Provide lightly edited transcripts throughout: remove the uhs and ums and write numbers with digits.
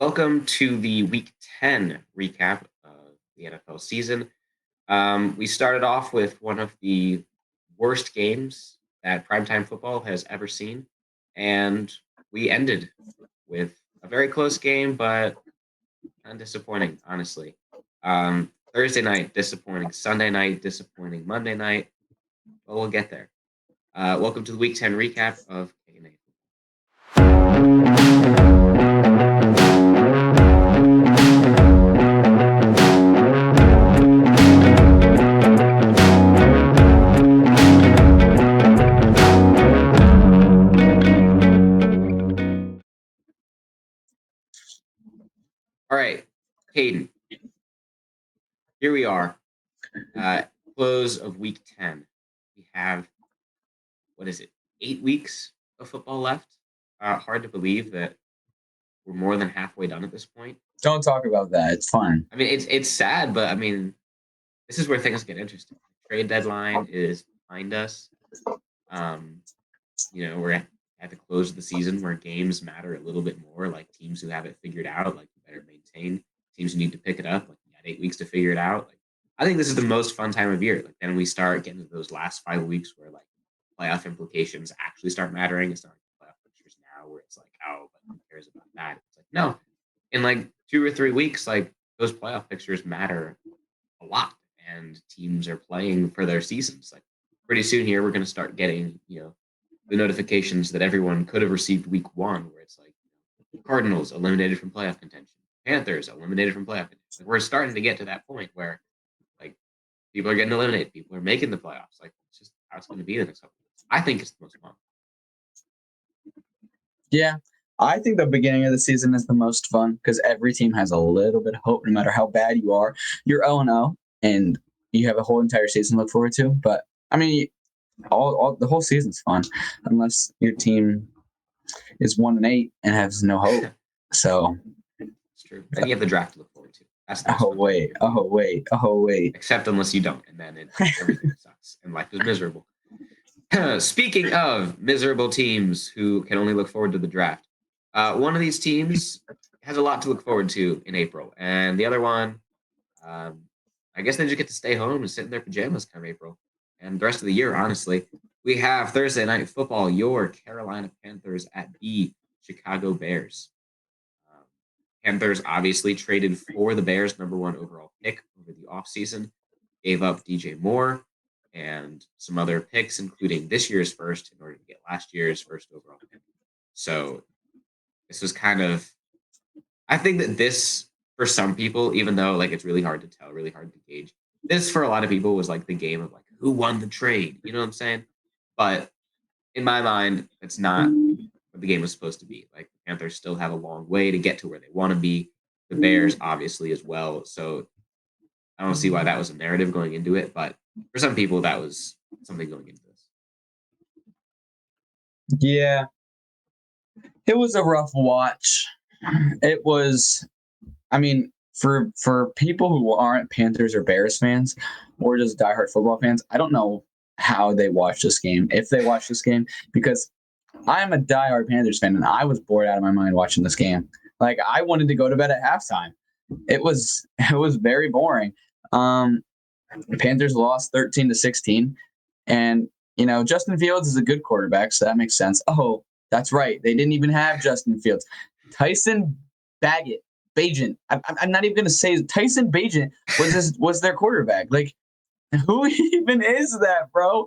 Welcome to the Week 10 recap of the NFL season. We started off with one of the worst games that primetime football has ever seen, and we ended with a very close game, but kind of disappointing, honestly. Thursday night, disappointing. Sunday night, disappointing. Monday night, but we'll get there. Welcome to the Week 10 recap of KNA. All right, Hayden, here we are. Close of Week 10. We have, what is it, 8 weeks of football left. Hard to believe that we're more than halfway done at this point. Don't talk about that. It's fun. I mean, it's sad, but I mean, this is where things get interesting. Trade deadline is behind us. We're at the close of the season where games matter a little bit more. Like teams who have it figured out, like you better maintain. Teams who need to pick it up, like you got 8 weeks to figure it out. Like I think this is the most fun time of year. Like then we start getting to those last 5 weeks where like playoff implications actually start mattering. It's not like playoff pictures now where it's like, oh, but who cares about that? It's like no, in like 2 or 3 weeks, like those playoff pictures matter a lot, and teams are playing for their seasons. Like pretty soon here, we're going to start getting the notifications that everyone could have received week 1, where it's like Cardinals eliminated from playoff contention, Panthers eliminated from playoff contention. Like, we're starting to get to that point where like people are getting eliminated, people are making the playoffs. Like it's just how it's going to be the next couple of weeks. I think it's the most fun. Yeah, I think the beginning of the season is the most fun because every team has a little bit of hope, no matter how bad you are. You're 0-0, and you have a whole entire season to look forward to. But I mean, all the whole season's fun unless your team is 1-8 and has no hope. So it's true. Then you have the draft to look forward to. That's the wait. Except unless you don't, and then everything sucks and life is miserable. Speaking of miserable teams who can only look forward to the draft, one of these teams has a lot to look forward to in April, and the other one, I guess they just get to stay home and sit in their pajamas come April, and the rest of the year, honestly. We have Thursday Night Football, your Carolina Panthers at the Chicago Bears. Panthers obviously traded for the Bears' #1 overall pick over the offseason, gave up DJ Moore and some other picks, including this year's first, in order to get last year's first overall pick. So this was kind of, I think that this, for some people, even though like it's really hard to tell, really hard to gauge, this for a lot of people was like the game of like who won the trade. You know what I'm saying? But in my mind, it's not what the game was supposed to be. Like the Panthers still have a long way to get to where they want to be. The Bears obviously as well. So I don't see why that was a narrative going into it, but for some people that was something going into this. Yeah, it was a rough watch. It was, I mean, for people who aren't Panthers or Bears fans or just diehard football fans, I don't know how they watch this game, if they watch this game, because I'm a diehard Panthers fan and I was bored out of my mind watching this game. Like I wanted to go to bed at halftime. It was very boring. The Panthers lost 13-16, and Justin Fields is a good quarterback, so that makes sense. Oh, that's right. They didn't even have Justin Fields. Tyson Bagent. I'm not even going to say Tyson Bagent was their quarterback. Like, who even is that, bro?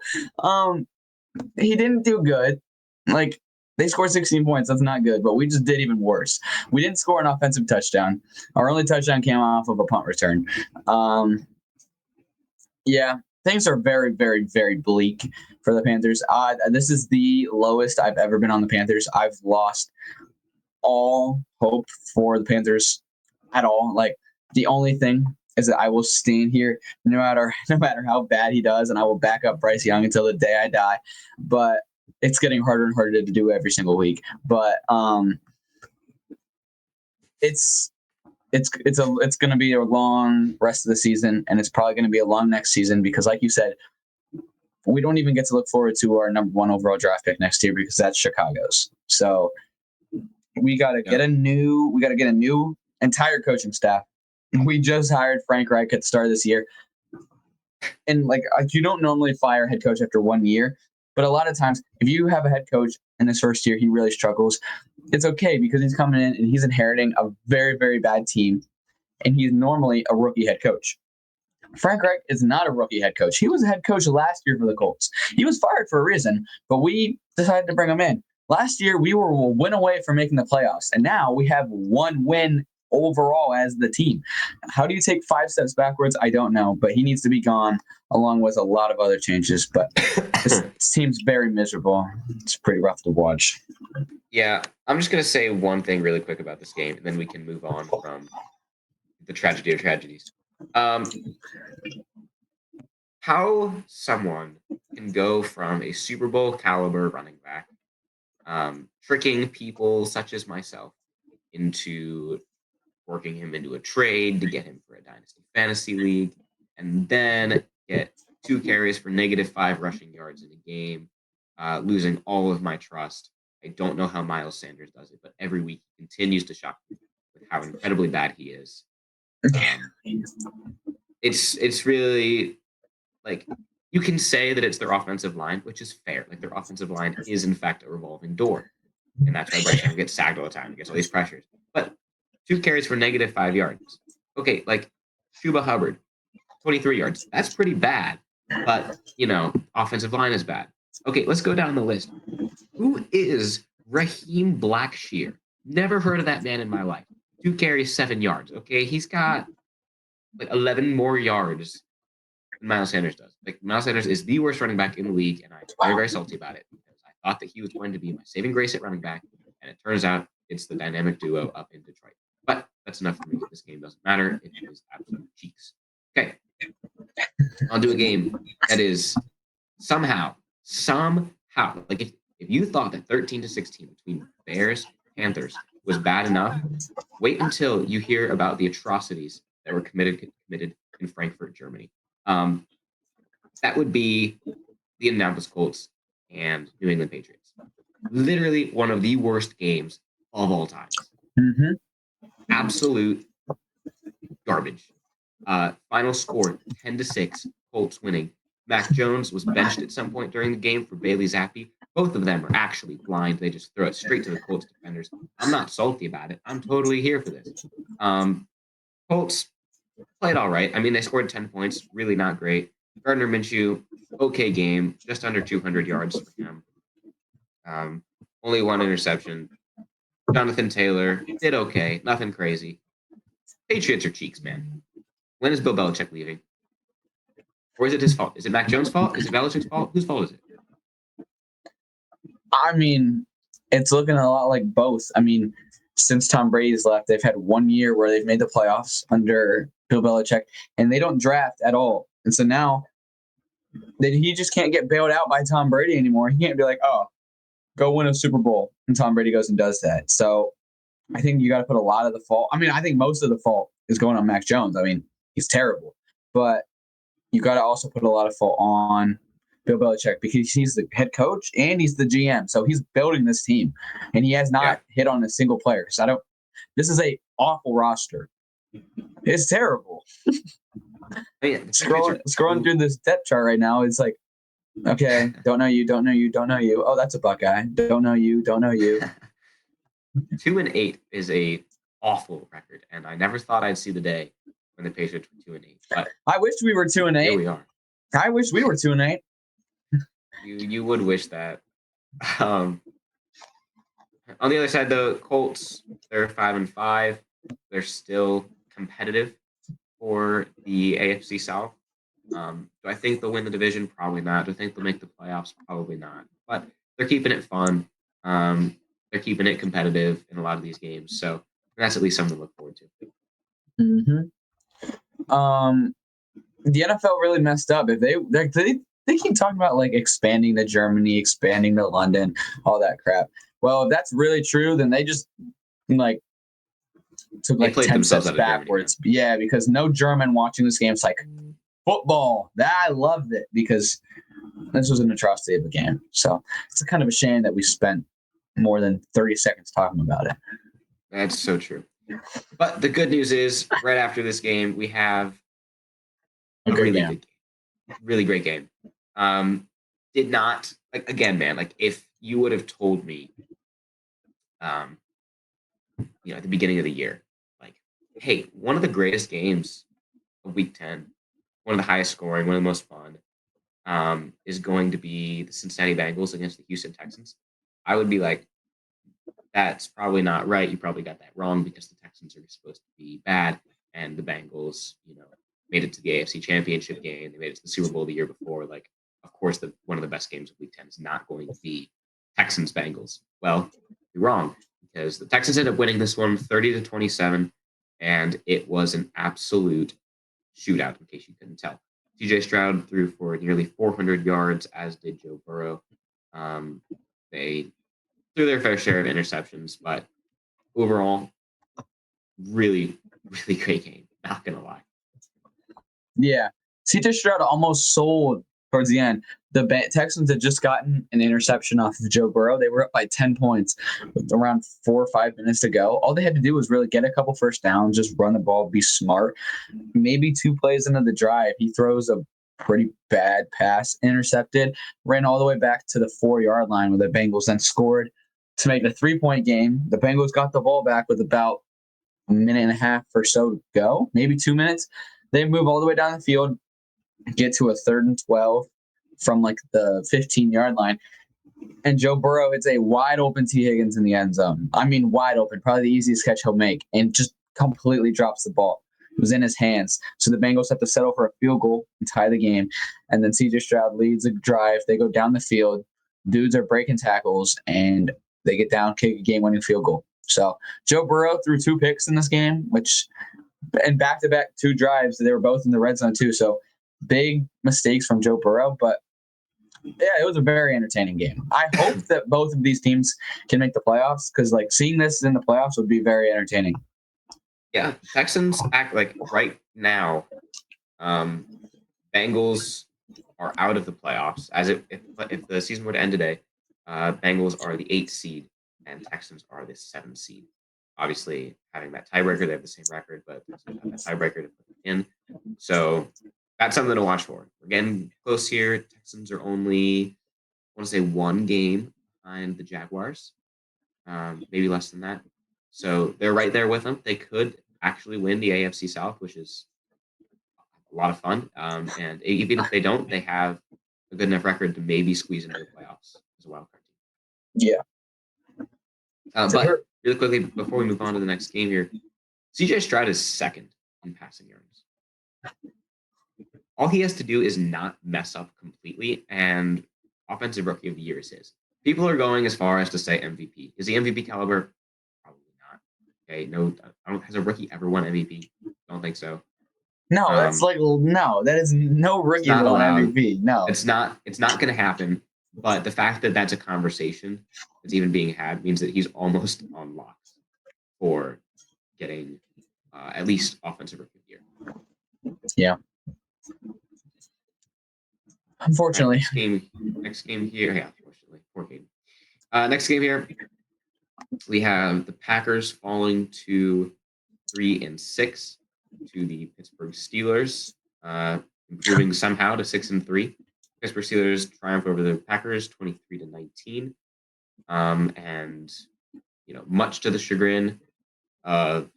He didn't do good. Like, they scored 16 points. That's not good, but we just did even worse. We didn't score an offensive touchdown. Our only touchdown came off of a punt return. Yeah, things are very, very, very bleak for the Panthers. This is the lowest I've ever been on the Panthers. I've lost all hope for the Panthers at all. Like the only thing is that I will stand here no matter how bad he does, and I will back up Bryce Young until the day I die. But it's getting harder and harder to do every single week. But it's going to be a long rest of the season, and it's probably going to be a long next season because, like you said, we don't even get to look forward to our #1 overall draft pick next year because that's Chicago's. So We got to get a new entire coaching staff. We just hired Frank Reich at the start of this year. And like you don't normally fire a head coach after 1 year, but a lot of times if you have a head coach in his first year, he really struggles. It's okay because he's coming in and he's inheriting a very, very bad team, and he's normally a rookie head coach. Frank Reich is not a rookie head coach. He was a head coach last year for the Colts. He was fired for a reason, but we decided to bring him in. Last year, we were a win away from making the playoffs, and now we have one win overall as the team. How do you take 5 steps backwards? I don't know, but he needs to be gone along with a lot of other changes. But this team's very miserable. It's pretty rough to watch. Yeah, I'm just going to say one thing really quick about this game, and then we can move on from the tragedy of tragedies. How someone can go from a Super Bowl caliber running back, tricking people such as myself into working him into a trade to get him for a dynasty fantasy league, and then get 2 carries for -5 rushing yards in a game, losing all of my trust. I don't know how Miles Sanders does it, but every week he continues to shock me with how incredibly bad he is. It's really like you can say that it's their offensive line, which is fair. Like their offensive line is in fact a revolving door, and that's why Bryce Young gets sacked all the time. He gets all these pressures, but 2 carries for -5 yards. Okay, like Chuba Hubbard, 23 yards. That's pretty bad, but offensive line is bad. Okay, let's go down the list. Who is Raheem Blackshear? Never heard of that man in my life. 2 carries, 7 yards. Okay, he's got like 11 more yards than Miles Sanders does. Like Miles Sanders is the worst running back in the league, and I'm very, very salty about it because I thought that he was going to be my saving grace at running back, and it turns out it's the dynamic duo up in Detroit. But that's enough for me. This game doesn't matter. It is absolute cheeks. Okay, on to a game that is somehow, like if you thought that 13-16 between Bears Panthers was bad enough, wait until you hear about the atrocities that were committed in Frankfurt, Germany. That would be the Indianapolis Colts and New England Patriots. Literally one of the worst games of all time. Mm-hmm. Absolute garbage. Final score 10-6, Colts winning. Mac Jones was benched at some point during the game for Bailey Zappi. Both of them are actually blind. They just throw it straight to the Colts defenders. I'm not salty about it. I'm totally here for this. Colts played all right. I mean, they scored 10 points. Really not great. Gardner Minshew, okay game. Just under 200 yards for him. Only 1 interception. Jonathan Taylor did okay. Nothing crazy. Patriots are cheeks, man. When is Bill Belichick leaving? Or is it his fault? Is it Mac Jones' fault? Is it Belichick's fault? Whose fault is it? I mean, it's looking a lot like both. I mean, since Tom Brady's left, they've had 1 year where they've made the playoffs under Bill Belichick, and they don't draft at all. And so now he just can't get bailed out by Tom Brady anymore. He can't be like, oh, go win a Super Bowl. And Tom Brady goes and does that. So I think you got to put a lot of the fault. I mean, I think most of the fault is going on Mac Jones. I mean, he's terrible. But you got to also put a lot of fault on Bill Belichick because he's the head coach and he's the GM. So he's building this team, and he has not hit on a single player. So this is a awful roster. It's terrible. Scrolling through this depth chart right now, it's like, okay, don't know you. Oh, that's a Buckeye. Don't know you. 2-8 is a awful record, and I never thought I'd see the day when the Patriots were 2-8. But I wish we were 2-8. Here we are. I wish we were 2-8. You would wish that. On the other side, the Colts, they're 5-5. They're still competitive for the AFC South. Do I think they'll win the division? Probably not. Do I think they'll make the playoffs? Probably not. But they're keeping it fun. They're keeping it competitive in a lot of these games. So that's at least something to look forward to. Mm-hmm. The NFL really messed up. If they keep talking about like expanding to Germany, expanding to London, all that crap. Well, if that's really true, then they just like took like 10 steps backwards. Germany, yeah, because no German watching this game. It's like football. I loved it because this was an atrocity of a game. So it's a kind of a shame that we spent more than 30 seconds talking about it. That's so true. But the good news is, right after this game, we have A a good really game. good game. Really great game. Did not, like, again, man, like, if you would have told me, um, at the beginning of the year, like, hey, one of the greatest games of Week 10, one of the highest scoring, one of the most fun, is going to be the Cincinnati Bengals against the Houston Texans, I would be like, that's probably not right. You probably got that wrong because the Texans are supposed to be bad, and the Bengals, made it to the AFC Championship game. They made it to the Super Bowl the year before. Like, of course, one of the best games of Week 10 is not going to be Texans Bengals. Well, you're wrong, because the Texans ended up winning this one 30-27, and it was an absolute shootout. In case you couldn't tell, CJ Stroud threw for nearly 400 yards, as did Joe Burrow. They threw their fair share of interceptions, but overall, really, really great game. Not gonna lie. Yeah. CJ Stroud almost sold towards the end. The Texans had just gotten an interception off of Joe Burrow. They were up by 10 points with around 4 or 5 minutes to go. All they had to do was really get a couple first downs, just run the ball, be smart. Maybe 2 plays into the drive, he throws a pretty bad pass, intercepted, ran all the way back to the 4-yard line where the Bengals then scored to make it a 3-point game. The Bengals got the ball back with about a minute and a half or so to go, maybe 2 minutes. They move all the way down the field, get to a 3rd and 12 from like the 15-yard line. And Joe Burrow hits a wide open T. Higgins in the end zone. I mean, wide open, probably the easiest catch he'll make, and just completely drops the ball. It was in his hands. So the Bengals have to settle for a field goal and tie the game. And then CJ Stroud leads a drive. They go down the field. Dudes are breaking tackles, and they get down, kick a game-winning field goal. So Joe Burrow threw 2 picks in this game, and back-to-back 2 drives. They were both in the red zone too. So big mistakes from Joe Burrow, but yeah, it was a very entertaining game. I hope that both of these teams can make the playoffs, because like seeing this in the playoffs would be very entertaining. Yeah, Texans act like right now. Bengals are out of the playoffs. If the season were to end today, Bengals are the 8th seed and Texans are the 7th seed. Obviously, having that tiebreaker, they have the same record, but Texans have that tiebreaker to put them in. So that's something to watch for. We're getting close here. Texans are only, I want to say, 1 game behind the Jaguars, maybe less than that. So they're right there with them. They could actually win the AFC South, which is a lot of fun. And even if they don't, they have a good enough record to maybe squeeze into the playoffs as a wild card team. Yeah. But really quickly, before we move on to the next game here, CJ Stroud is 2nd in passing yards. All he has to do is not mess up completely, and Offensive Rookie of the Year is his. People are going as far as to say MVP. Is he MVP caliber? Probably not. Okay, no. Has a rookie ever won MVP? Don't think so. No, that's no. That is no rookie not won allowed. MVP. No, It's not going to happen. But the fact that that's a conversation that's even being had means that he's almost on lock for getting at least Offensive Rookie of the Year. Yeah. Unfortunately. Right, next game here. Yeah, unfortunately. Poor game. Next game here, we have the Packers falling to 3-6 to the Pittsburgh Steelers, improving somehow to 6-3. Pittsburgh Steelers triumph over the Packers 23-19. And much to the chagrin of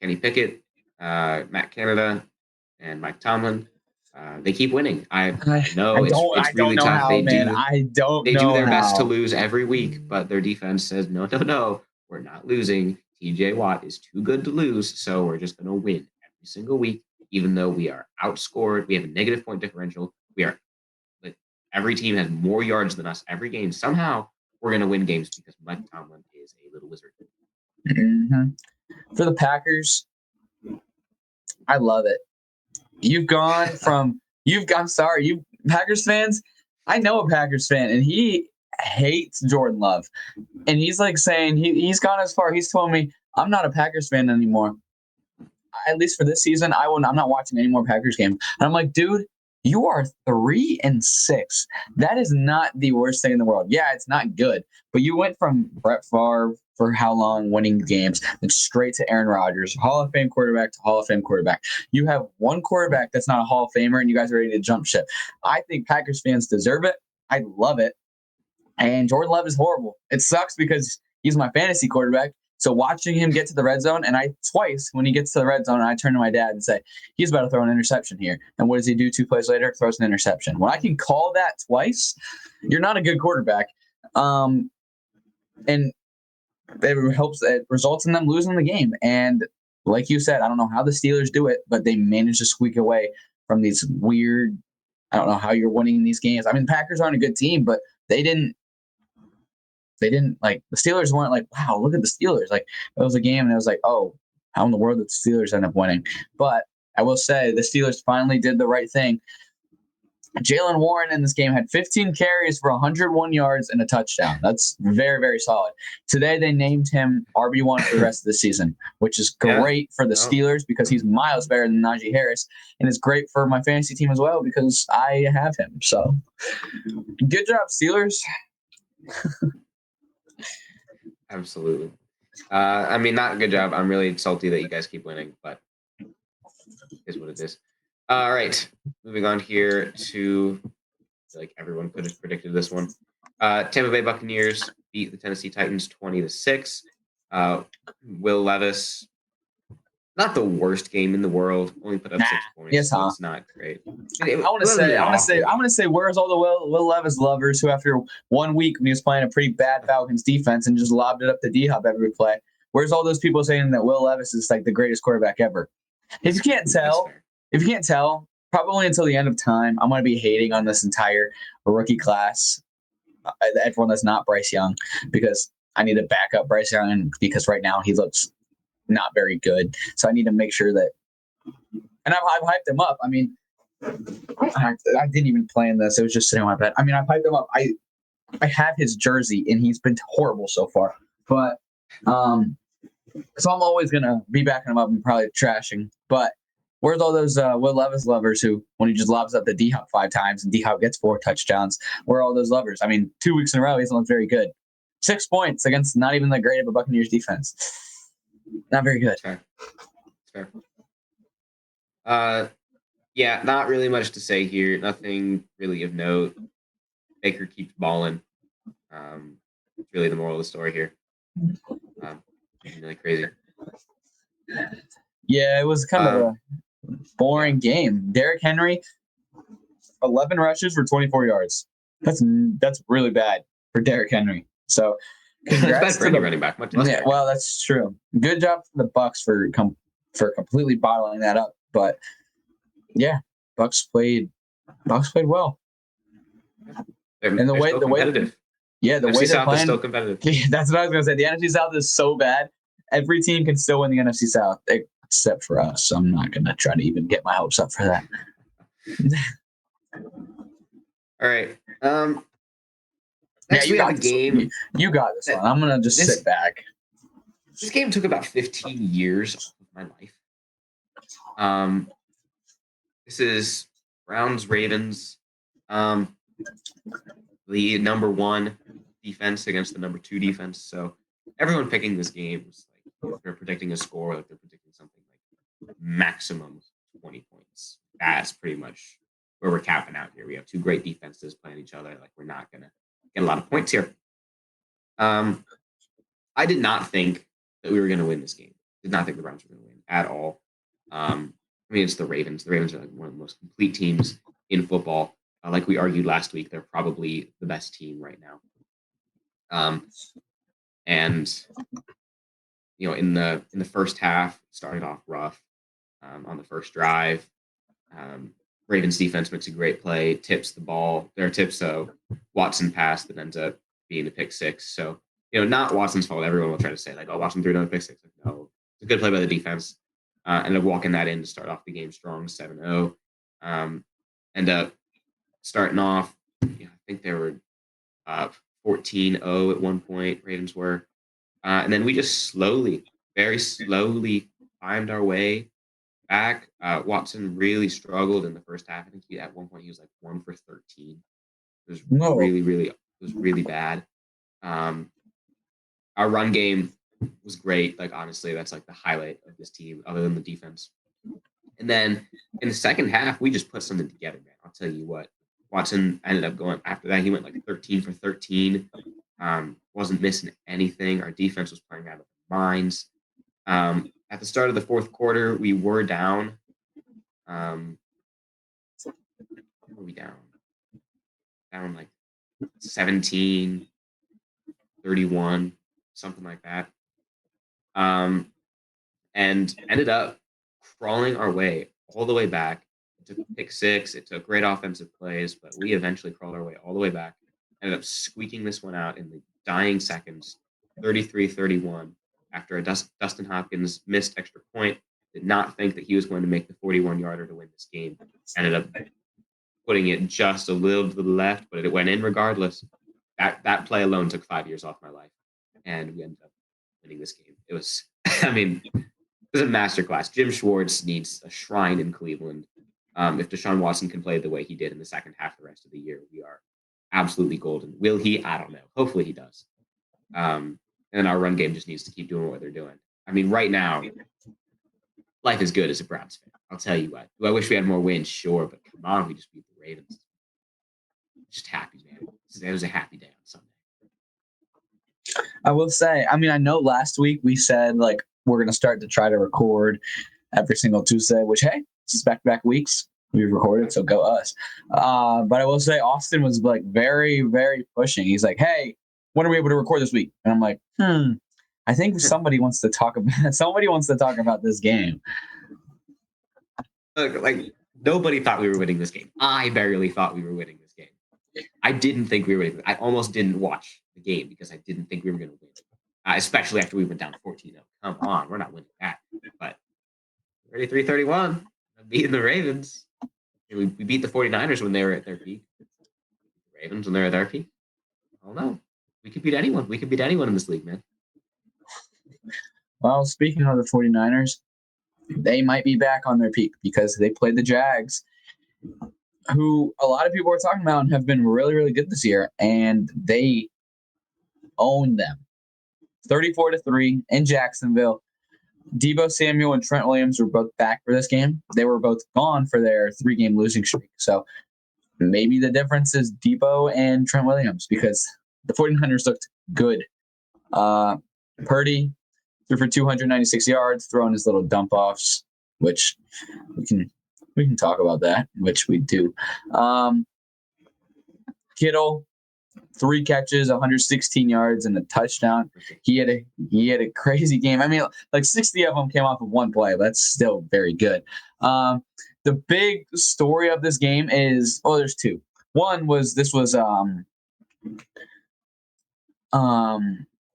Kenny Pickett, Matt Canada, and Mike Tomlin, they keep winning. I know it's really tough. They do their best to lose every week, but their defense says, no, we're not losing. TJ Watt is too good to lose, so we're just going to win every single week, even though we are outscored. We have a negative point differential. Every team has more yards than us every game. Somehow, we're going to win games because Mike Tomlin is a little wizard. Mm-hmm. For the Packers, I love it. You've gone from Packers fans. I know a Packers fan, and he hates Jordan Love, and he's like saying he's gone as far. He's told me, I'm not a Packers fan anymore. At least for this season, I'm not watching any more Packers games. And I'm like, dude, You are 3-6. That is not the worst thing in the world. Yeah, it's not good, but you went from Brett Favre for how long winning games, and straight to Aaron Rodgers, Hall of Fame quarterback to Hall of Fame quarterback. You have one quarterback that's not a Hall of Famer, and you guys are ready to jump ship. I think Packers fans deserve it. I love it. And Jordan Love is horrible. It sucks because he's my fantasy quarterback. So watching him get to the red zone, and twice when he gets to the red zone, I turn to my dad and say, he's about to throw an interception here. And what does he do 2 plays later? Throws an interception. When I can call that twice, you're not a good quarterback. And it results in them losing the game. And like you said, I don't know how the Steelers do it, but they manage to squeak away from these weird, I don't know how you're winning these games. I mean, Packers aren't a good team, but they didn't like the Steelers weren't like, wow, look at the Steelers. Like it was a game and it was like, oh, how in the world did the Steelers end up winning? But I will say the Steelers finally did the right thing. Jaylen Warren in this game had 15 carries for 101 yards and a touchdown. That's very, very solid. Today they named him RB1 for the rest of the season, which is great for the Steelers because he's miles better than Najee Harris, and it's great for my fantasy team as well because I have him. So good job, Steelers. Absolutely. I mean, not a good job. I'm really salty that you guys keep winning, but it is what it is. All right. Moving on here to, like everyone could have predicted this one. Tampa Bay Buccaneers beat the Tennessee Titans 20-6. Will Levis, not the worst game in the world, only put up 6 points. Yes, so it's not great. I want to say, where's all the Will Levis lovers who, after 1 week when he was playing a pretty bad Falcons defense and just lobbed it up to D-Hop every play, where's all those people saying that Will Levis is like the greatest quarterback ever? If you can't tell, probably until the end of time, I'm going to be hating on this entire rookie class. Everyone that's not Bryce Young, because I need to back up Bryce Young because right now he looks not very good. So I need to make sure that, and I've hyped him up. I mean, I didn't even plan this. It was just sitting on my bed. I mean, I've hyped him up. I have his jersey and he's been horrible so far, but, so I'm always going to be backing him up and probably trashing, but where's all those Will Levis lovers who, when he just lobs up the D-Hop 5 times and D-Hop gets 4 touchdowns, where are all those lovers? I mean, 2 weeks in a row, he hasn't looked very good. 6 points against not even that great of a Buccaneers defense. Not very good. It's fair. Yeah, not really much to say here. Nothing really of note. Baker keeps balling. It's really the moral of the story here. Really crazy. Yeah, it was kind of a boring game. Derrick Henry, 11 rushes for 24 yards. That's really bad for Derrick Henry. So, congrats for any running back. Well, that's true. Good job for the Bucs for completely bottling that up. But yeah, Bucs played well. And the way competitive. The NFC way they're South playing is still competitive. Yeah, that's what I was gonna say. The NFC South is so bad. Every team can still win the NFC South except for us. So I'm not gonna try to even get my hopes up for that. All right. Next we have a game. You got this one. I'm gonna just sit back. This game took about 15 years of my life. This is Browns Ravens. The number 1 defense against the number 2 defense. So everyone picking this game was like they're predicting a score, like they're predicting something like maximum 20 points. That's pretty much where we're capping out here. We have 2 great defenses playing each other. Like we're not gonna get a lot of points here. I did not think that we were gonna win this game. Did not think the Browns were gonna win at all. I mean, it's the Ravens. The Ravens are like one of the most complete teams in football. Like we argued last week, they're probably the best team right now. And you know, in the first half, started off rough on the first drive. Ravens defense makes a great play, tips the ball. There are tips, so Watson pass that ends up being the pick 6. So you know, not Watson's fault. Everyone will try to say like, "Oh, Watson threw another pick 6." Like, no, it's a good play by the defense. End up walking that in to start off the game strong, 7-0. End up starting off, I think they were 14-0 at one point, Ravens were. And then we just very slowly climbed our way back. Watson really struggled in the first half. I think at one point he was like 1 for 13. It was No. really bad. Our run game was great. Like, honestly, that's like the highlight of this team, other than the defense. And then in the second half, we just put something together, man. I'll tell you what. Watson ended up going after that. He went like 13 for 13. Wasn't missing anything. Our defense was playing out of their minds. At the start of the fourth quarter, we were down. What were we down? Down like 17, 31, something like that. And ended up crawling our way all the way back. It took a pick six. It took great offensive plays, but we eventually crawled our way all the way back. Ended up squeaking this one out in the dying seconds, 33-31, after a Dustin Hopkins missed extra point. Did not think that he was going to make the 41-yarder to win this game. Ended up putting it just a little to the left, but it went in regardless. That play alone took 5 years off my life, and we ended up winning this game. It was, I mean, it was a masterclass. Jim Schwartz needs a shrine in Cleveland. If Deshaun Watson can play the way he did in the second half the rest of the year, we are absolutely golden. Will he? I don't know. Hopefully he does. And our run game just needs to keep doing what they're doing. I mean, right now, life is good as a Browns fan. I'll tell you what. Do I wish we had more wins? Sure, but come on, we just beat the Ravens. Just happy, man. It was a happy day on Sunday. I will say, I mean, I know last week we said like we're going to start to try to record every single Tuesday, which, hey, this is back-to-back weeks. We've recorded, so go us. But I will say Austin was like very, very pushing. He's like, hey, when are we able to record this week? And I'm like, I think somebody wants to talk about this game. Look, like, nobody thought we were winning this game. I barely thought we were winning this game. I didn't think we were winning. I almost didn't watch the game because I didn't think we were going to win, especially after we went down 14-0. Come on, we're not winning that. But 33-31, beating the Ravens. We beat the 49ers when they were at their peak. The Ravens when they were at their peak. I don't know. We could beat anyone. We could beat anyone in this league, man. Well, speaking of the 49ers, they might be back on their peak because they played the Jags, who a lot of people are talking about and have been really, really good this year, and they owned them. 34-3 in Jacksonville. Deebo Samuel and Trent Williams were both back for this game. They were both gone for their 3-game losing streak. So maybe the difference is Deebo and Trent Williams because the 49ers looked good. Purdy threw for 296 yards, throwing his little dump offs, which we can talk about that, which we do. Kittle, 3 catches, 116 yards, and a touchdown. He had a crazy game. I mean, like 60 of them came off of one play. That's still very good. The big story of this game is there's 2. One was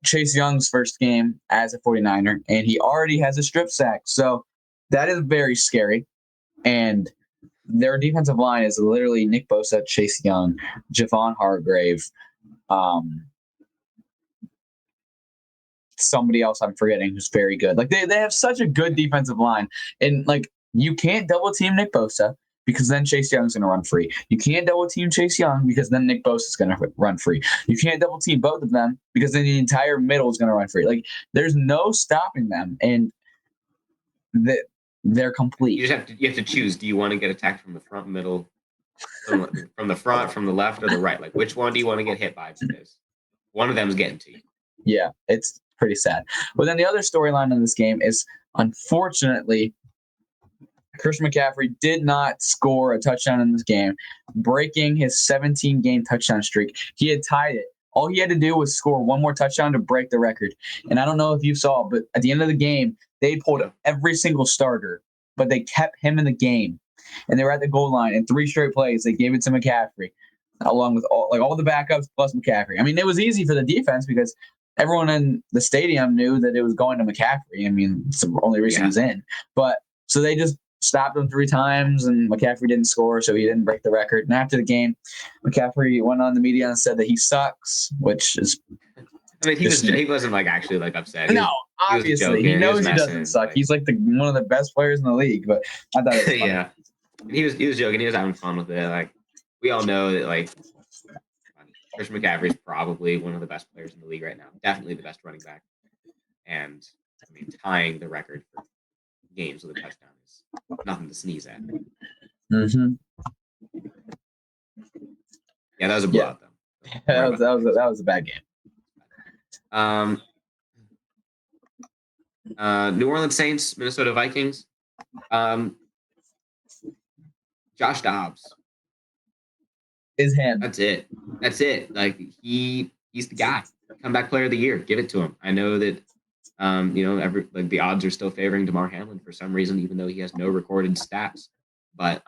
Chase Young's first game as a 49er, and he already has a strip sack. So that is very scary. And their defensive line is literally Nick Bosa, Chase Young, Javon Hargrave, somebody else I'm forgetting who's very good. Like they have such a good defensive line, and like you can't double team Nick Bosa because then Chase Young's going to run free. You can't double team Chase Young because then Nick Bosa is going to run free. You can't double team both of them because then the entire middle is going to run free. Like there's no stopping them, and they're complete. You have to choose. Do you want to get attacked from the front, middle, from the front, from the left, or the right? Like which one do you want to get hit by? Because one of them is getting to you. Yeah, it's pretty sad. But then the other storyline in this game is, unfortunately, Christian McCaffrey did not score a touchdown in this game, breaking his 17-game touchdown streak. He had tied it. All he had to do was score one more touchdown to break the record. And I don't know if you saw, but at the end of the game, they pulled every single starter, but they kept him in the game. And they were at the goal line in 3 straight plays. They gave it to McCaffrey, along with all the backups plus McCaffrey. I mean, it was easy for the defense because everyone in the stadium knew that it was going to McCaffrey. I mean, it's the only reason he's in. But so they just stopped him 3 times, and McCaffrey didn't score, so he didn't break the record. And after the game, McCaffrey went on the media and said that he sucks, which is I mean, he wasn't like actually like upset. No, He was obviously, joking. he He was knows he doesn't messing. suck. Like, He's like one of the best players in the league. But I thought it was funny. yeah, he was joking. He was having fun with it. Like, we all know that like Christian McCaffrey is probably one of the best players in the league right now. Definitely the best running back. And I mean, tying the record for games with a touchdown is nothing to sneeze at. Mm-hmm. Yeah, that was a blowout though. That was a bad game. New Orleans Saints, Minnesota Vikings. Josh Dobbs. His hand. That's it. Like he's the guy. Comeback player of the year. Give it to him. I know that the odds are still favoring DeMar Hamlin for some reason, even though he has no recorded stats. But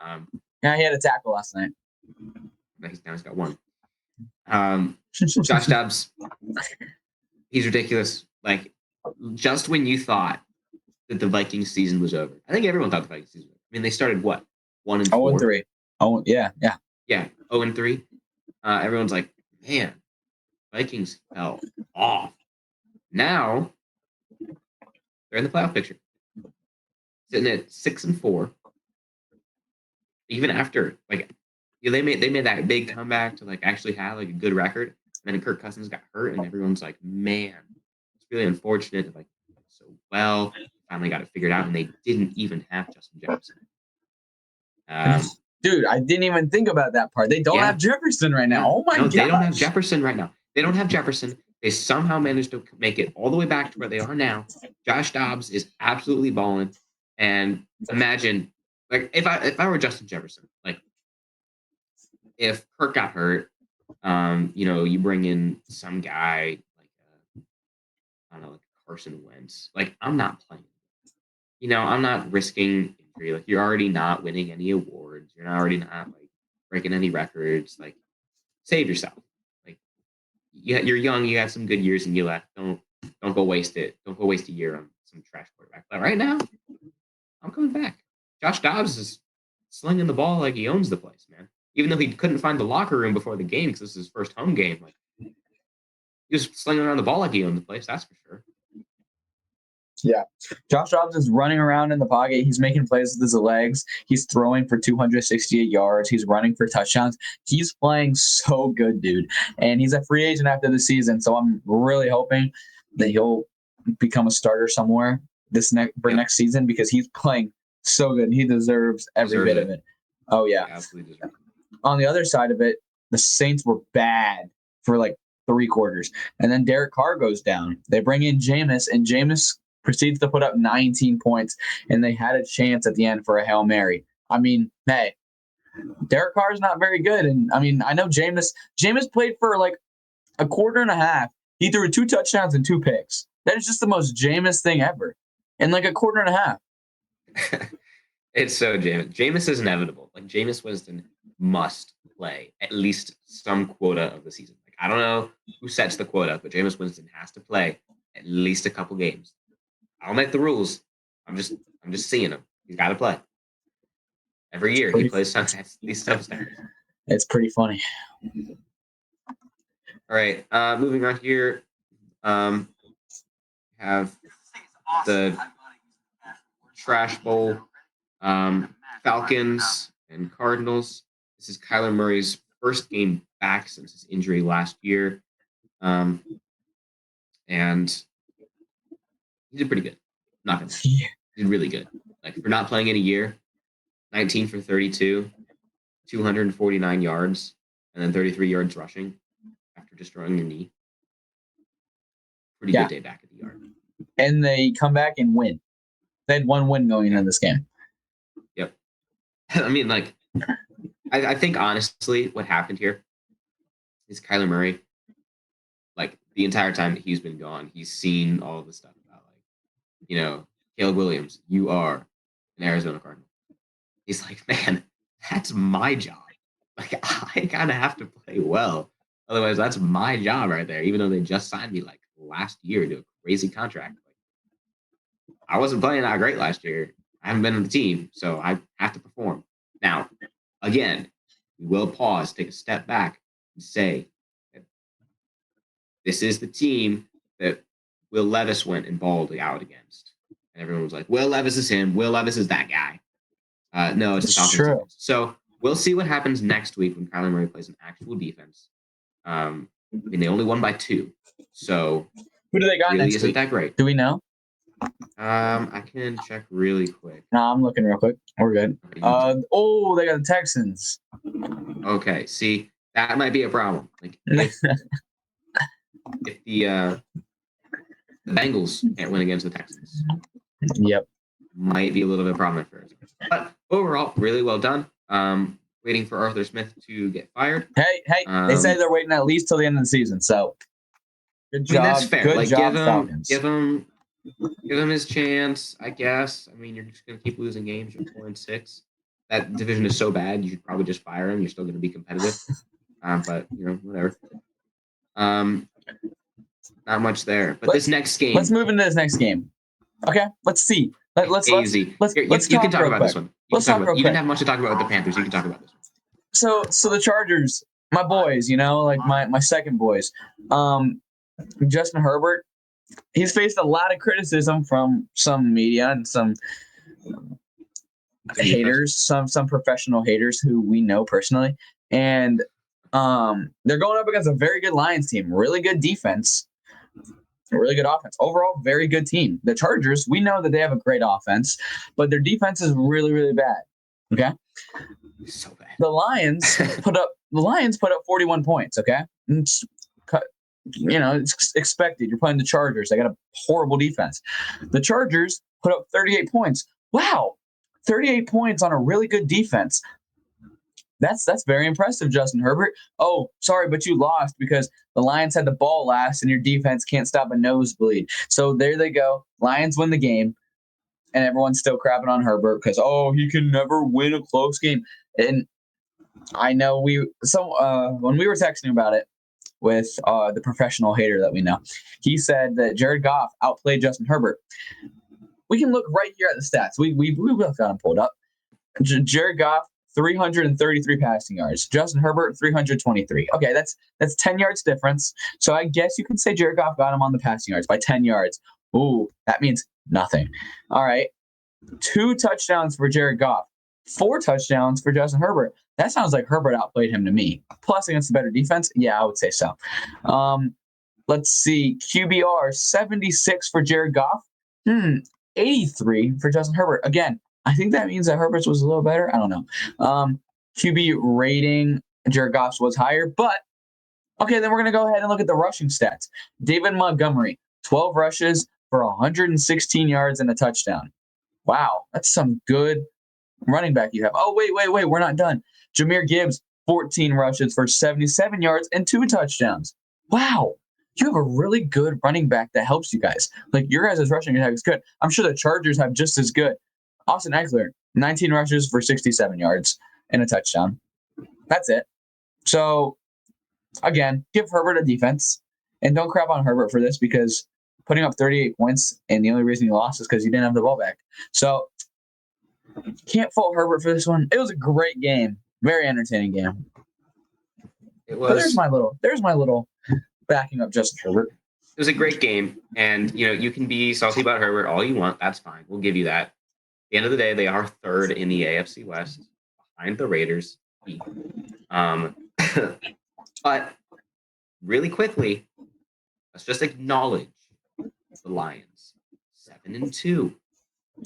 yeah, he had a tackle last night. He's got one. Josh Dobbs, he's ridiculous. Like, just when you thought that the Vikings season was over, I think everyone thought the Vikings season was over. I mean, they started what? 1-4? 0-3. Oh, yeah. Yeah, 0-3. Everyone's like, man, Vikings fell off. Now they're in the playoff picture, sitting at 6-4. Even after they made that big comeback to like actually have like a good record. And then Kirk Cousins got hurt, and everyone's like, man, it's really unfortunate that like so well. Finally got it figured out, and they didn't even have Justin Jefferson. Dude, I didn't even think about that part. They don't have Jefferson right now. Oh my god! They don't have Jefferson right now. They don't have Jefferson. They somehow managed to make it all the way back to where they are now. Josh Dobbs is absolutely balling. And imagine, like, if I were Justin Jefferson, like, if Kirk got hurt, you bring in some guy like I don't know, like Carson Wentz. Like, I'm not playing. I'm not risking injury. Like, you're already not winning any awards. You're already not like breaking any records. Like, save yourself. Like, you're young. You have some good years in you left. Don't go waste it. Don't go waste a year on some trash quarterback. But right now, I'm coming back. Josh Dobbs is slinging the ball like he owns the place, man. Even though he couldn't find the locker room before the game because this is his first home game, like he was slinging around the ball like he owned the place. That's for sure. Yeah. Josh Dobbs is running around in the pocket. He's making plays with his legs. He's throwing for 268 yards. He's running for touchdowns. He's playing so good, dude. And he's a free agent after the season. So I'm really hoping that he'll become a starter somewhere next season because he's playing so good. He deserves every bit of it. Oh, yeah. He absolutely deserves it. On the other side of it, the Saints were bad for like 3 quarters. And then Derek Carr goes down. They bring in Jameis, and Jameis proceeds to put up 19 points, and they had a chance at the end for a Hail Mary. I mean, hey, Derek Carr is not very good. And I mean, I know Jameis played for like a quarter and a half. He threw 2 touchdowns and 2 picks. That is just the most Jameis thing ever. In like a quarter and a half. It's so Jameis. Jameis is inevitable. Like, Jameis Winston must play at least some quota of the season. Like, I don't know who sets the quota, but Jameis Winston has to play at least a couple games. I'll make the rules. I'm just seeing him. He's got to play. Every year he plays these touchdowns. It's pretty funny. All right. Moving on here. Have the Trash Bowl. Falcons and Cardinals. This is Kyler Murray's first game back since his injury last year. And he did pretty good. Not gonna lie. He did really good. Like, for not playing in a year, 19 for 32, 249 yards, and then 33 yards rushing after destroying your knee. Pretty good day back at the yard. And they come back and win. They had 1 win going into this game. Yep. I mean, like, I think honestly what happened here is Kyler Murray, like, the entire time that he's been gone, he's seen all of the stuff about, like, Caleb Williams, you are an Arizona Cardinal. He's like, man, that's my job. Like, I kind of have to play well. Otherwise, that's my job right there, even though they just signed me, like, last year to a crazy contract. Like, I wasn't playing that great last year. I haven't been on the team, so I have to perform. Now, again, we will pause, take a step back, and say that this is the team that Will Levis went and balled out against. And everyone was like, Will Levis is him. Will Levis is that guy. No, it's the It's Falcons true. defense. So we'll see what happens next week when Kyler Murray plays an actual defense. I mean, they only won by 2. So Who do they got really next isn't week? that great. Do we know? I can check really quick. No, I'm looking real quick. We're good. Okay, you They got the Texans. Okay, see, that might be a problem. Like if the Bengals can't win against the Texans, Yep. might be a little bit of a problem at first. But overall, really well done. Waiting for Arthur Smith to get fired. Hey, they say they're waiting at least till the end of the season. So good I mean, job. that's fair. Good Like job, Falcons. give him his chance, I guess. I mean, you're just gonna keep losing games. You're 4-6. That division is so bad, you should probably just fire him. You're still gonna be competitive. But whatever. Not much there. But this next game. Let's move into this next game. Okay, let's see. Let's easy. Let's you can talk about this one. You didn't have much to talk about with the Panthers. You can talk about this one. So the Chargers, my boys, like my second boys. Justin Herbert, he's faced a lot of criticism from some media and some haters, some professional haters who we know personally. And they're going up against a very good Lions team, really good defense, really good offense. Overall, very good team. The Chargers, we know that they have a great offense, but their defense is really, really bad. Okay. So bad. The Lions put up 41 points. Okay. It's expected. You're playing the Chargers. They got a horrible defense. The Chargers put up 38 points. Wow. 38 points on a really good defense. That's very impressive, Justin Herbert. Oh, sorry, but you lost because the Lions had the ball last and your defense can't stop a nosebleed. So there they go. Lions win the game, and everyone's still crapping on Herbert because, he can never win a close game. And I know when we were texting about it with the professional hater that we know, he said that Jared Goff outplayed Justin Herbert. We can look right here at the stats. We both got them pulled up. Jared Goff, 333 passing yards. Justin Herbert, 323. Okay, that's 10 yards difference. So I guess you can say Jared Goff got him on the passing yards by 10 yards. Ooh, that means nothing. All right. 2 touchdowns for Jared Goff. 4 touchdowns for Justin Herbert. That sounds like Herbert outplayed him to me. Plus against the better defense? Yeah, I would say so. Let's see. QBR, 76 for Jared Goff. 83 for Justin Herbert. Again, I think that means that Herbert's was a little better. I don't know. QB rating, Jared Goff's was higher. But, okay, then we're going to go ahead and look at the rushing stats. David Montgomery, 12 rushes for 116 yards and a touchdown. Wow, that's some good running back you have. Oh, wait, we're not done. Jahmyr Gibbs, 14 rushes for 77 yards and 2 touchdowns. Wow, you have a really good running back that helps you guys. Like, your guys' rushing attack is good. I'm sure the Chargers have just as good. Austin Eckler, 19 rushes for 67 yards and a touchdown. That's it. So, again, give Herbert a defense. And don't crap on Herbert for this because putting up 38 points and the only reason he lost is because he didn't have the ball back. So, can't fault Herbert for this one. It was a great game. Very entertaining game. It was. But there's my little backing up Justin Herbert. It was a great game. And, you can be salty about Herbert all you want. That's fine. We'll give you that. At the end of the day, they are 3rd in the AFC West behind the Raiders. But really quickly, let's just acknowledge the Lions. 7-2.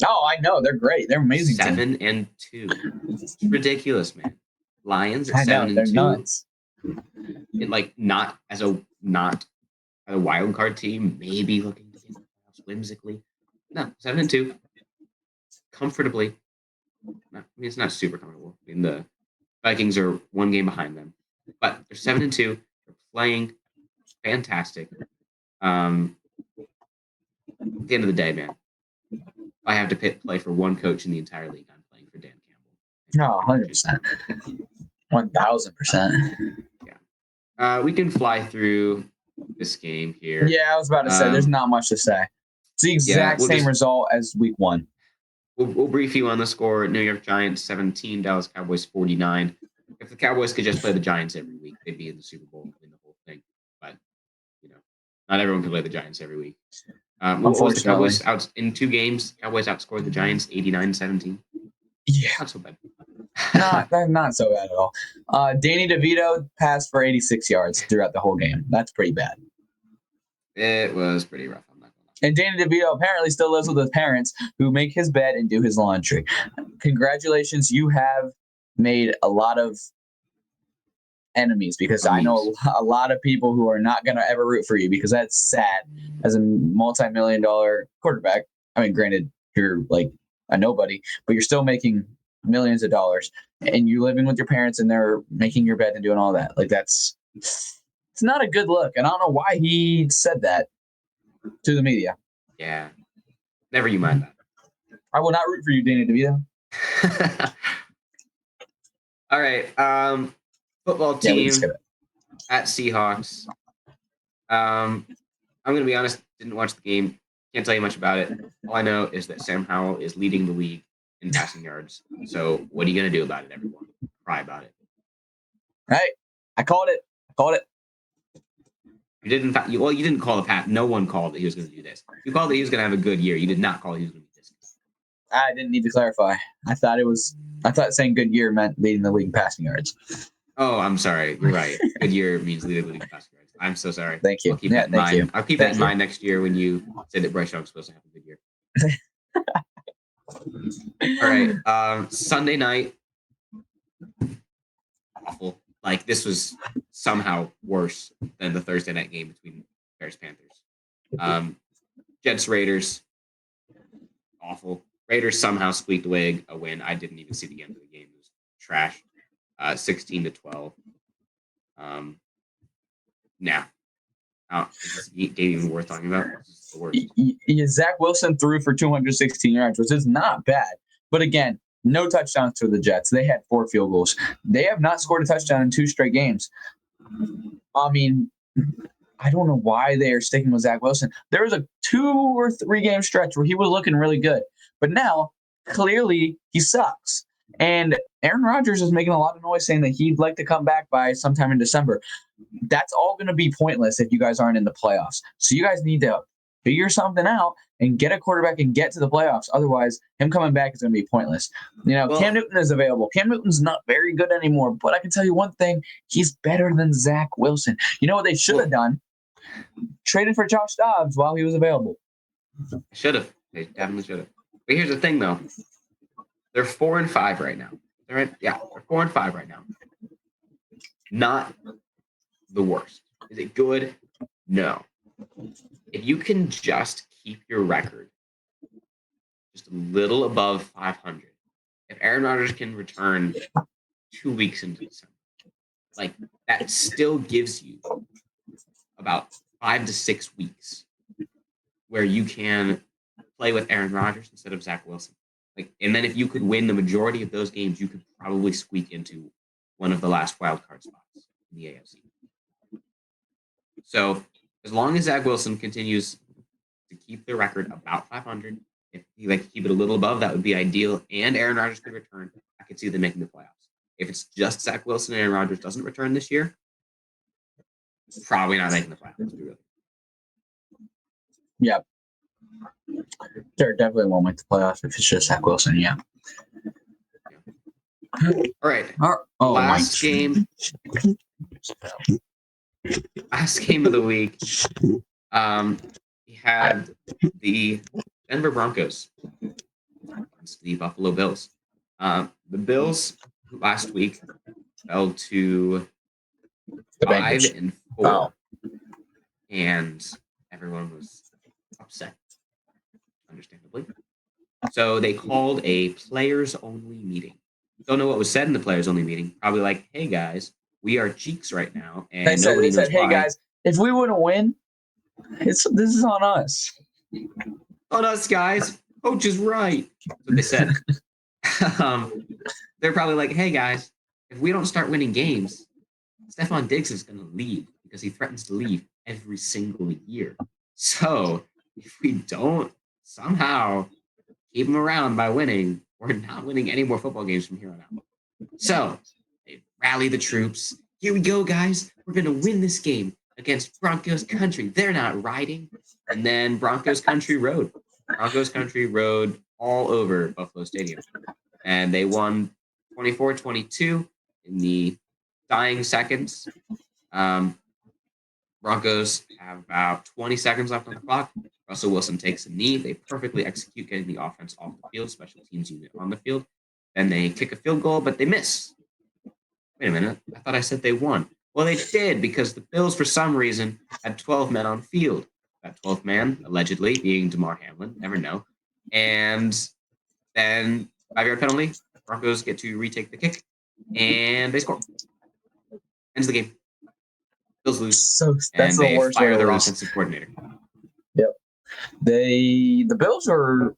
Oh, I know. They're great. They're amazing. 7-2. It's ridiculous, man. Lions at 7-2. They're nuts. Not as a wild card team, maybe looking to get the playoffs whimsically. No, 7-2. Comfortably. It's not super comfortable. The Vikings are 1 game behind them. But they're 7-2. They're playing fantastic. At the end of the day, man, if I have to play for one coach in the entire league, I'm playing for Dan Campbell. No, 100%. 1,000%. Yeah. We can fly through this game here. Yeah, I was about to say, there's not much to say. It's the exact same result as week 1. We'll brief you on the score. New York Giants 17, Dallas Cowboys 49. If the Cowboys could just play the Giants every week, they'd be in the Super Bowl and win the whole thing. But, Not everyone can play the Giants every week. What was the Unfortunately. Cowboys out in 2 games? Cowboys outscored the Giants 89-17. Yeah, Not so bad. not so bad at all. Danny DeVito passed for 86 yards throughout the whole game. That's pretty bad. It was pretty rough. I'm not gonna lie. And Danny DeVito apparently still lives with his parents who make his bed and do his laundry. Congratulations, you have made a lot of enemies because I know a lot of people who are not going to ever root for you because that's sad as a multi-million-dollar quarterback. I mean, granted, you're like a nobody, but you're still making millions of dollars and you're living with your parents and they're making your bed and doing all that. Like it's not a good look. And I don't know why he said that to the media. Yeah. Never you mind I will not root for you, Danny DeVito. that. All right. Football Yeah, we team can skip it. at Seahawks. I'm going to be honest, didn't watch the game. Can't tell you much about it. All I know is that Sam Howell is leading the league in passing yards. So what are you going to do about it, everyone? Cry about it. Right? I called it. You didn't. You didn't call the pat. No one called that he was going to do this. You called that he was going to have a good year. You did not call he was going to do this. I didn't need to clarify. I thought saying good year meant leading the league in passing yards. Oh, I'm sorry. You're right. Good year means leading the league in passing yards. I'm so sorry. Thank you. I'll keep that in thank mind. you. I'll keep that in mind next year when you say that Bryce Young's supposed to have a good year. All right. Sunday night. Awful. Like this was somehow worse than the Thursday night game between Bears Panthers. Jets Raiders. Awful. Raiders somehow squeaked away a win. I didn't even see the end of the game. It was trash. 16-12. Nah. Is this game even worth talking about? This is the worst. Zach Wilson threw for 216 yards, which is not bad. But again, no touchdowns to the Jets. They had 4 field goals. They have not scored a touchdown in 2 straight games. I mean, I don't know why they are sticking with Zach Wilson. There was a 2 or 3 game stretch where he was looking really good. But now, clearly, he sucks. And Aaron Rodgers is making a lot of noise saying that he'd like to come back by sometime in December. That's all going to be pointless if you guys aren't in the playoffs. So you guys need to figure something out and get a quarterback and get to the playoffs. Otherwise, him coming back is going to be pointless. Cam Newton is available. Cam Newton's not very good anymore, but I can tell you one thing. He's better than Zach Wilson. You know what they should have done? Traded for Josh Dobbs while he was available. Should have. They definitely should have. But here's the thing, though. They're 4-5 right now. They're 4-5 right now. Not the worst. Is it good? No. If you can just keep your record just a little above 500, if Aaron Rodgers can return 2 weeks into December, like that still gives you about 5 to 6 weeks where you can play with Aaron Rodgers instead of Zach Wilson. And then if you could win the majority of those games, you could probably squeak into one of the last wild card spots in the AFC. So as long as Zach Wilson continues to keep the record about 500, if he keep it a little above, that would be ideal. And Aaron Rodgers could return. I could see them making the playoffs. If it's just Zach Wilson and Aaron Rodgers doesn't return this year, probably not making the playoffs. Yeah. They definitely won't make the playoffs if it's just Zach Wilson. Yeah. All right. Last game. Last game of the week. We had the Denver Broncos against the Buffalo Bills. The Bills last week fell to 5-4, and everyone was upset, understandably. So they called a players-only meeting. Don't know what was said in the players-only meeting. Probably like, "Hey guys, we are cheeks right now," and nobody knows why. "Hey guys, if we wouldn't win, this is on us. On us, guys. Coach is right." That's what they said. They're probably like, "Hey guys, if we don't start winning games, Stephon Diggs is going to leave because he threatens to leave every single year. So if we don't somehow keep him around by winning, we're not winning any more football games from here on out." So they rally the troops. "Here we go, guys. We're going to win this game. against Broncos Country. They're not riding. And then Broncos Country rode. Broncos Country rode all over Buffalo Stadium. And they won 24-22 in the dying seconds. Broncos have about 20 seconds left on the clock. Russell Wilson takes a knee. They perfectly execute getting the offense off the field, special teams unit on the field. Then they kick a field goal, but they miss. Wait a minute. I thought I said they won. Well, they did because the Bills, for some reason, had 12 men on field. That 12th man, allegedly, being Damar Hamlin. Never know. And then 5-yard penalty. Broncos get to retake the kick, and they score. Ends the game. Bills lose. So that's and the they worst fire way to their lose. offensive coordinator. Yep. The Bills are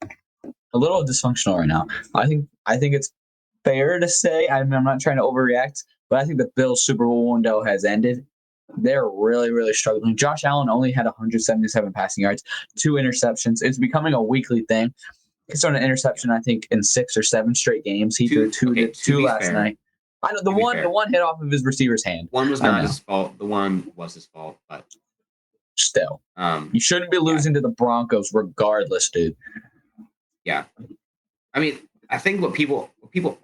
a little dysfunctional right now. I think it's fair to say, I'm not trying to overreact, but I think the Bills Super Bowl window has ended. They're really, really struggling. Josh Allen only had 177 passing yards, 2 interceptions. It's becoming a weekly thing. He's thrown an interception, I think, in 6 or 7 straight games. He threw two last night. I know the one hit off of his receiver's hand. One was not his fault. The one was his fault, but still, you shouldn't be losing to the Broncos, regardless, dude. Yeah, I mean, I think what people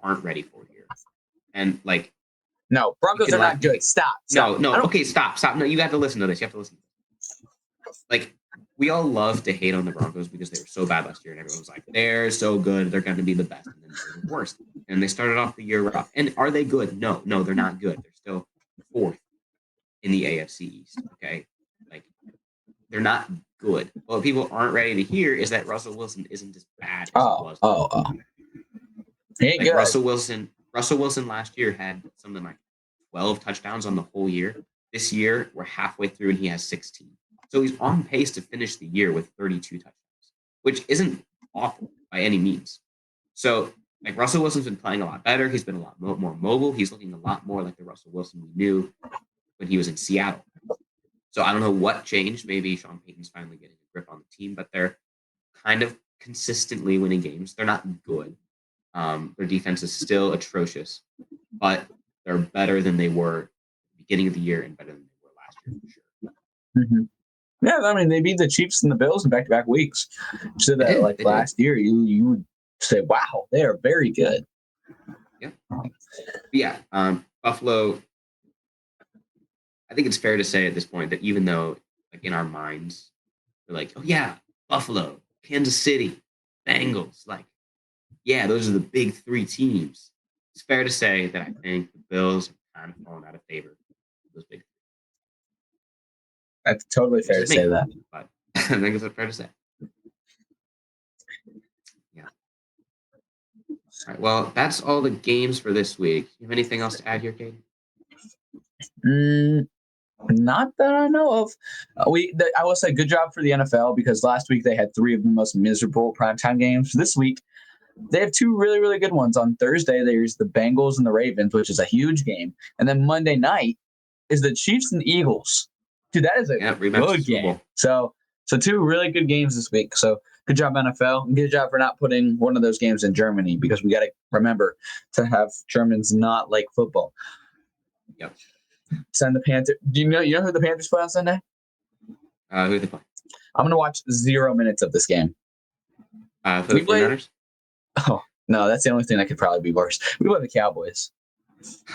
aren't ready for here, and like, no, Broncos are not good. Stop. No. Okay, stop. No, you have to listen to this. Like, we all love to hate on the Broncos because they were so bad last year, and everyone was like, they're so good, they're going to be the best, and then they're the worst. And they started off the year rough. And are they good? No, they're not good. They're still 4th in the AFC East. Okay, like, they're not good. What people aren't ready to hear is that Russell Wilson isn't as bad as he was. He ain't good. Russell Wilson last year had something like 12 touchdowns on the whole year. This year, we're halfway through, and he has 16. So he's on pace to finish the year with 32 touchdowns, which isn't awful by any means. So, like, Russell Wilson's been playing a lot better. He's been a lot more mobile. He's looking a lot more like the Russell Wilson we knew when he was in Seattle. So I don't know what changed. Maybe Sean Payton's finally getting a grip on the team, but they're kind of consistently winning games. They're not good. Their defense is still atrocious, but they're better than they were at the beginning of the year and better than they were last year for sure. Mm-hmm. Yeah, I mean, they beat the Chiefs and the Bills in back-to-back weeks. So that last year, you would say, wow, they are very good. Yeah. Buffalo, I think it's fair to say at this point that even though, like, in our minds, we're like, oh yeah, Buffalo, Kansas City, Bengals, like, yeah, those are the big 3 teams. It's fair to say that I think the Bills have kind of fallen out of favor with those big 3. That's totally fair to say that. But I think it's fair to say. Yeah. All right. Well, that's all the games for this week. You have anything else to add here, Kate? Not that I know of. I will say good job for the NFL because last week they had 3 of the most miserable primetime games. This week they have 2 really, really good ones. On Thursday, there's the Bengals and the Ravens, which is a huge game. And then Monday night is the Chiefs and Eagles. Dude, that is a good game. So 2 really good games this week. So good job, NFL. And good job for not putting one of those games in Germany because we got to remember to have Germans not like football. Yep. Send the Panthers. Do you know who the Panthers play on Sunday? Who they play? I'm going to watch 0 minutes of this game. For the 49ers? Oh, no, that's the only thing that could probably be worse. We play the Cowboys.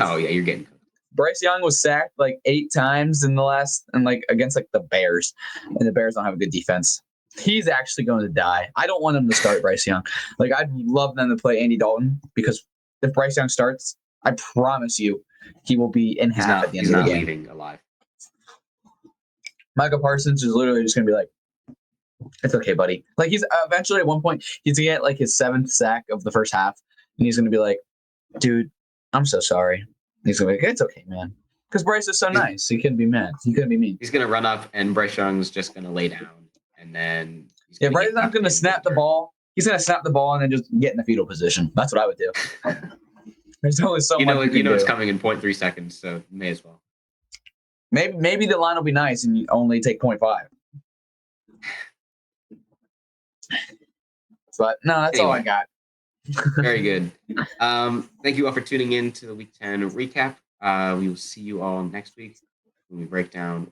Oh, yeah, you're getting cooked. Bryce Young was sacked like 8 times against the Bears, and the Bears don't have a good defense. He's actually going to die. I don't want him to start Bryce Young. Like, I'd love them to play Andy Dalton because if Bryce Young starts, I promise you he will be in half at the end of the game. He's not leaving alive. Michael Parsons is literally just going to be like, it's okay, buddy. Like, he's eventually at one point, he's going to get like his 7th sack of the first half, and he's going to be like, dude, I'm so sorry. He's going to be like, it's okay, man. Because Bryce is so nice. He couldn't be mad. He couldn't be mean. He's going to run up, and Bryce Young's just going to lay down. And then Bryce Young's going to snap the ball. He's going to snap the ball and then just get in the fetal position. That's what I would do. There's only so much you know it's coming in 0.3 seconds, so may as well. Maybe the line will be nice and you only take 0.5. But no, that's all I got. Very good. Thank you all for tuning in to the Week 10 recap. We will see you all next week when we break down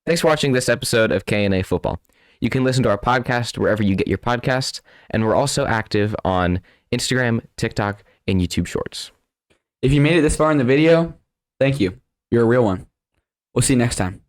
Thanks for watching this episode of K&A Football. You can listen to our podcast wherever you get your podcasts, and we're also active on Instagram, TikTok, and YouTube Shorts. If you made it this far in the video, thank you. You're a real one. We'll see you next time.